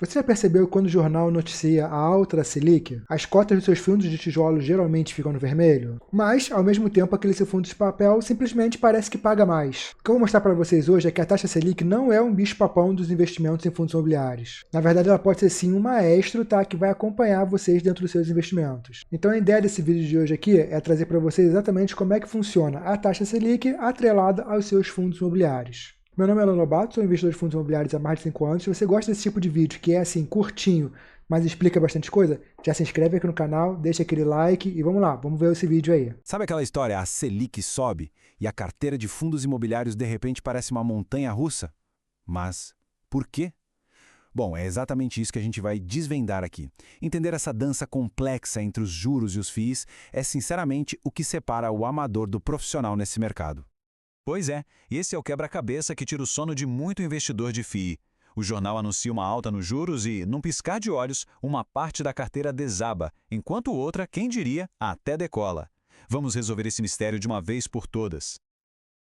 Você já percebeu que quando o jornal noticia a alta da Selic, as cotas dos seus fundos de tijolo geralmente ficam no vermelho? Mas, ao mesmo tempo, aquele seu fundo de papel simplesmente parece que paga mais. O que eu vou mostrar para vocês hoje é que a taxa Selic não é um bicho-papão dos investimentos em fundos imobiliários. Na verdade, ela pode ser sim um maestro, tá, que vai acompanhar vocês dentro dos seus investimentos. Então a ideia desse vídeo de hoje aqui é trazer para vocês exatamente como é que funciona a taxa Selic atrelada aos seus fundos imobiliários. Meu nome é Alan Lobato, sou investidor de fundos imobiliários há mais de 5 anos. Se você gosta desse tipo de vídeo, que é assim, curtinho, mas explica bastante coisa, já se inscreve aqui no canal, deixa aquele like e vamos lá, vamos ver esse vídeo aí. Sabe aquela história, a Selic sobe e a carteira de fundos imobiliários de repente parece uma montanha-russa? Mas por quê? Bom, é exatamente isso que a gente vai desvendar aqui. Entender essa dança complexa entre os juros e os FIIs é sinceramente o que separa o amador do profissional nesse mercado. Pois é, esse é o quebra-cabeça que tira o sono de muito investidor de FII. O jornal anuncia uma alta nos juros e, num piscar de olhos, uma parte da carteira desaba, enquanto outra, quem diria, até decola. Vamos resolver esse mistério de uma vez por todas.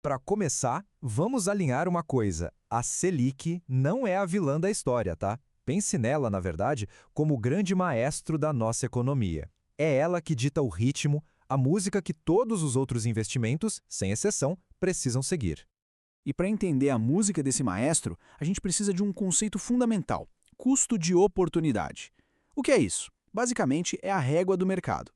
Para começar, vamos alinhar uma coisa. A Selic não é a vilã da história, tá? Pense nela, na verdade, como o grande maestro da nossa economia. É ela que dita o ritmo, a música que todos os outros investimentos, sem exceção, precisam seguir. E para entender a música desse maestro, a gente precisa de um conceito fundamental: custo de oportunidade. O que é isso? Basicamente, é a régua do mercado.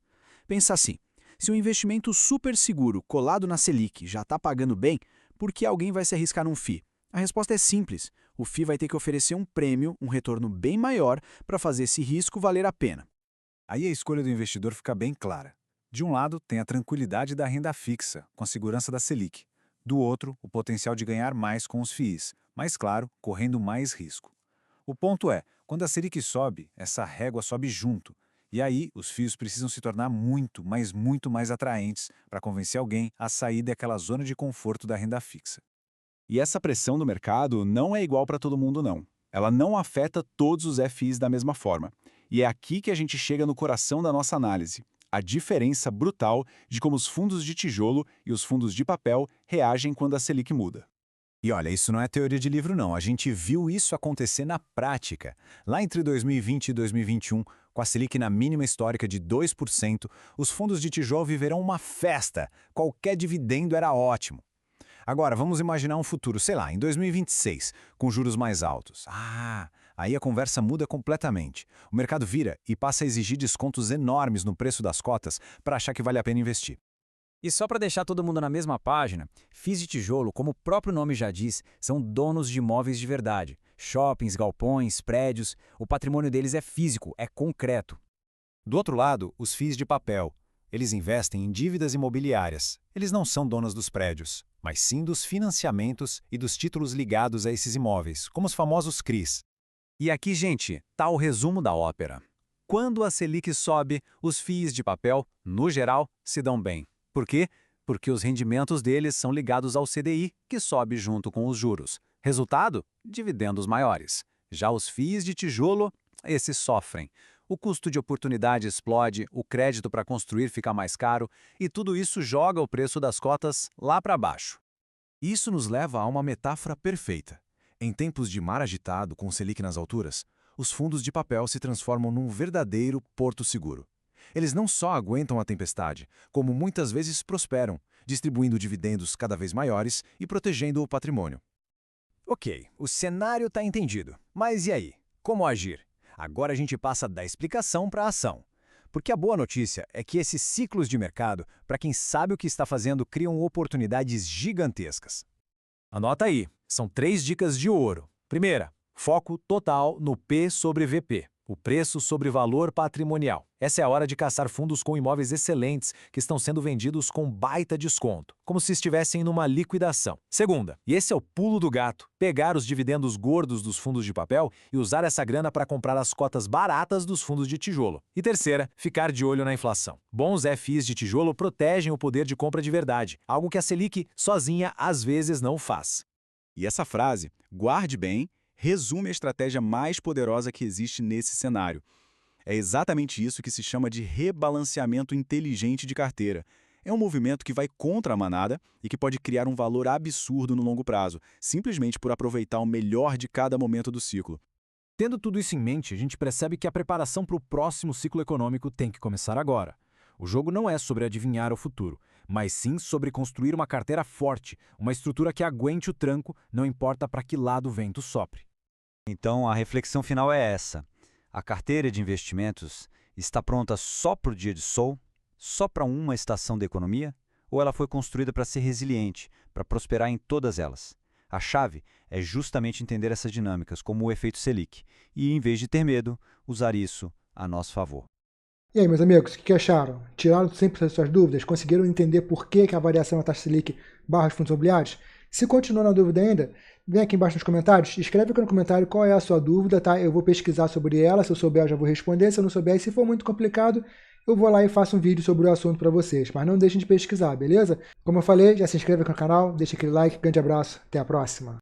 Pensa assim, se um investimento super seguro colado na Selic já está pagando bem, por que alguém vai se arriscar num FII? A resposta é simples: o FII vai ter que oferecer um prêmio, um retorno bem maior, para fazer esse risco valer a pena. Aí a escolha do investidor fica bem clara. De um lado, tem a tranquilidade da renda fixa, com a segurança da Selic. Do outro, o potencial de ganhar mais com os FIIs, mas claro, correndo mais risco. O ponto é, quando a Selic sobe, essa régua sobe junto. E aí, os FIIs precisam se tornar muito, mas muito mais atraentes para convencer alguém a sair daquela zona de conforto da renda fixa. E essa pressão do mercado não é igual para todo mundo, não. Ela não afeta todos os FIIs da mesma forma. E é aqui que a gente chega no coração da nossa análise: a diferença brutal de como os fundos de tijolo e os fundos de papel reagem quando a Selic muda. E olha, isso não é teoria de livro não, a gente viu isso acontecer na prática. Lá entre 2020 e 2021, com a Selic na mínima histórica de 2%, os fundos de tijolo viverão uma festa, qualquer dividendo era ótimo. Agora, vamos imaginar um futuro, sei lá, em 2026, com juros mais altos. Aí a conversa muda completamente. O mercado vira e passa a exigir descontos enormes no preço das cotas para achar que vale a pena investir. E só para deixar todo mundo na mesma página, FIIs de tijolo, como o próprio nome já diz, são donos de imóveis de verdade. Shoppings, galpões, prédios, o patrimônio deles é físico, é concreto. Do outro lado, os FIIs de papel. Eles investem em dívidas imobiliárias. Eles não são donos dos prédios, mas sim dos financiamentos e dos títulos ligados a esses imóveis, como os famosos CRIs. E aqui, gente, tá o resumo da ópera. Quando a Selic sobe, os FIIs de papel, no geral, se dão bem. Por quê? Porque os rendimentos deles são ligados ao CDI, que sobe junto com os juros. Resultado? Dividendos maiores. Já os FIIs de tijolo, esses sofrem. O custo de oportunidade explode, o crédito para construir fica mais caro e tudo isso joga o preço das cotas lá para baixo. Isso nos leva a uma metáfora perfeita. Em tempos de mar agitado, com Selic nas alturas, os fundos de papel se transformam num verdadeiro porto seguro. Eles não só aguentam a tempestade, como muitas vezes prosperam, distribuindo dividendos cada vez maiores e protegendo o patrimônio. Ok, o cenário está entendido. Mas e aí? Como agir? Agora a gente passa da explicação para a ação. Porque a boa notícia é que esses ciclos de mercado, para quem sabe o que está fazendo, criam oportunidades gigantescas. Anota aí, são 3 dicas de ouro. Primeira, foco total no P sobre VP, o preço sobre valor patrimonial. Essa é a hora de caçar fundos com imóveis excelentes que estão sendo vendidos com baita desconto, como se estivessem numa liquidação. Segunda, e esse é o pulo do gato, pegar os dividendos gordos dos fundos de papel e usar essa grana para comprar as cotas baratas dos fundos de tijolo. E terceira, ficar de olho na inflação. Bons FIIs de tijolo protegem o poder de compra de verdade, algo que a Selic sozinha às vezes não faz. E essa frase, guarde bem, resume a estratégia mais poderosa que existe nesse cenário. É exatamente isso que se chama de rebalanceamento inteligente de carteira. É um movimento que vai contra a manada e que pode criar um valor absurdo no longo prazo, simplesmente por aproveitar o melhor de cada momento do ciclo. Tendo tudo isso em mente, a gente percebe que a preparação para o próximo ciclo econômico tem que começar agora. O jogo não é sobre adivinhar o futuro, mas sim sobre construir uma carteira forte, uma estrutura que aguente o tranco, não importa para que lado o vento sopre. Então, a reflexão final é essa. A carteira de investimentos está pronta só para o dia de sol? Só para uma estação da economia? Ou ela foi construída para ser resiliente, para prosperar em todas elas? A chave é justamente entender essas dinâmicas, como o efeito Selic, e, em vez de ter medo, usar isso a nosso favor. E aí, meus amigos, o que acharam? Tiraram 100% das suas dúvidas? Conseguiram entender por que a variação da taxa Selic barra os fundos imobiliários? Se continua na dúvida ainda, vem aqui embaixo nos comentários, escreve aqui no comentário qual é a sua dúvida, tá? Eu vou pesquisar sobre ela, se eu souber eu já vou responder, se eu não souber, se for muito complicado, eu vou lá e faço um vídeo sobre o assunto para vocês. Mas não deixem de pesquisar, beleza? Como eu falei, já se inscreve aqui no canal, deixa aquele like, grande abraço, até a próxima!